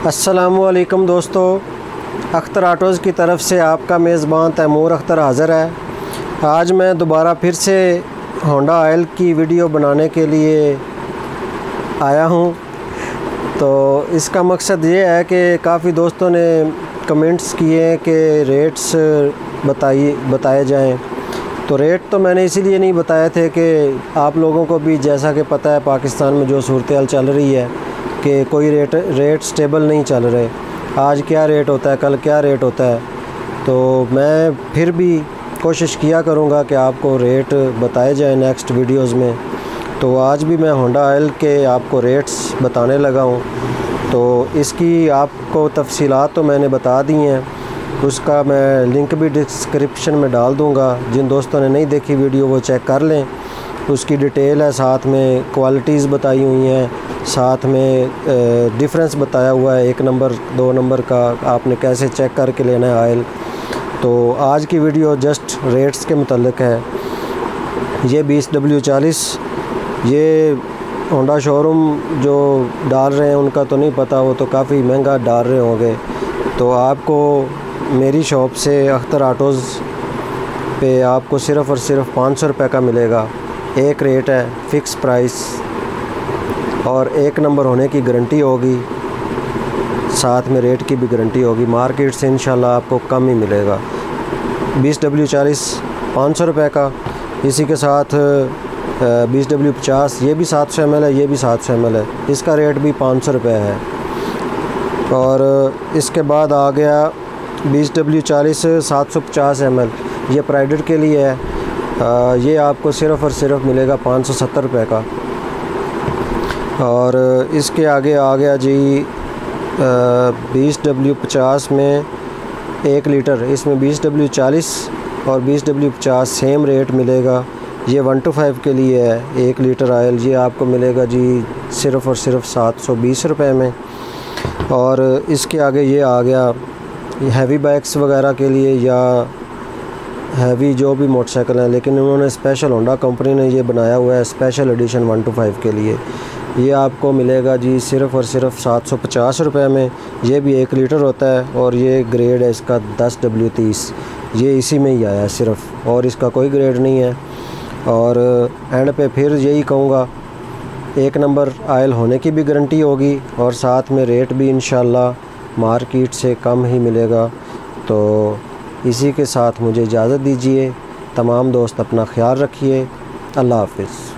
अस्सलामुअलैकुम दोस्तों, अख्तर ऑटोज़ की तरफ से आपका मेज़बान तैमूर अख्तर हाज़िर है। आज मैं दोबारा फिर से होंडा ऑयल की वीडियो बनाने के लिए आया हूँ। तो इसका मकसद ये है कि काफ़ी दोस्तों ने कमेंट्स किए कि रेट्स बताए जाएं। तो रेट तो मैंने इसीलिए नहीं बताए थे कि आप लोगों को भी जैसा कि पता है पाकिस्तान में जो सूरत-ए-हाल चल रही है कि कोई रेट स्टेबल नहीं चल रहे। आज क्या रेट होता है, कल क्या रेट होता है। तो मैं फिर भी कोशिश किया करूँगा कि आपको रेट बताए जाएं नेक्स्ट वीडियोज़ में। तो आज भी मैं होंडा ऑयल के आपको रेट्स बताने लगा हूँ। तो इसकी आपको तफसीलात तो मैंने बता दी हैं, उसका मैं लिंक भी डिस्क्रिप्शन में डाल दूँगा। जिन दोस्तों ने नहीं देखी वीडियो वो चेक कर लें, उसकी डिटेल है, साथ में क्वालिटीज़ बताई हुई हैं, साथ में डिफरेंस बताया हुआ है 1 नंबर 2 नंबर का आपने कैसे चेक करके लेना है ऑयल। तो आज की वीडियो जस्ट रेट्स के मुतल्लिक है। ये 20W40 ये होंडा शोरूम जो डाल रहे हैं उनका तो नहीं पता, वो तो काफ़ी महंगा डाल रहे होंगे। तो आपको मेरी शॉप से अख्तर ऑटोज़ पे आपको सिर्फ़ और सिर्फ 500 रुपये का मिलेगा। एक रेट है, फ़िक्स प्राइस, और 1 नंबर होने की गारंटी होगी, साथ में रेट की भी गारंटी होगी। मार्केट से इंशाल्लाह आपको कम ही मिलेगा। 20W40 500 रुपये का, इसी के साथ 20W50 ये भी 700 ml है, ये भी 700 ml है, इसका रेट भी 500 रुपये है। और इसके बाद आ गया 20W40 750 ml, ये प्राइडेड के लिए है। ये आपको सिर्फ़ और सिर्फ मिलेगा 570 रुपये का। और इसके आगे आ गया जी 20W50 में 1 लीटर, इसमें 20W40 और 20W50 सेम रेट मिलेगा। ये 1 to 5 के लिए है 1 लीटर ऑयल, ये आपको मिलेगा जी सिर्फ़ और सिर्फ 720 रुपये में। और इसके आगे ये आ गया हैवी बाइक्स वगैरह के लिए या हैवी जो भी मोटरसाइकिल हैं, लेकिन उन्होंने स्पेशल होंडा कंपनी ने ये बनाया हुआ है स्पेशल एडिशन 1 to 5 के लिए। ये आपको मिलेगा जी सिर्फ़ और सिर्फ 750 रुपये में। ये भी 1 लीटर होता है और ये ग्रेड है इसका 10W30, ये इसी में ही आया है सिर्फ़, और इसका कोई ग्रेड नहीं है। और एंड पे फिर यही कहूँगा, 1 नंबर ऑयल होने की भी गारंटी होगी और साथ में रेट भी इंशाल्लाह मार्केट से कम ही मिलेगा। तो इसी के साथ मुझे इजाज़त दीजिए। तमाम दोस्त अपना ख्याल रखिए। अल्लाह हाफ़िज़।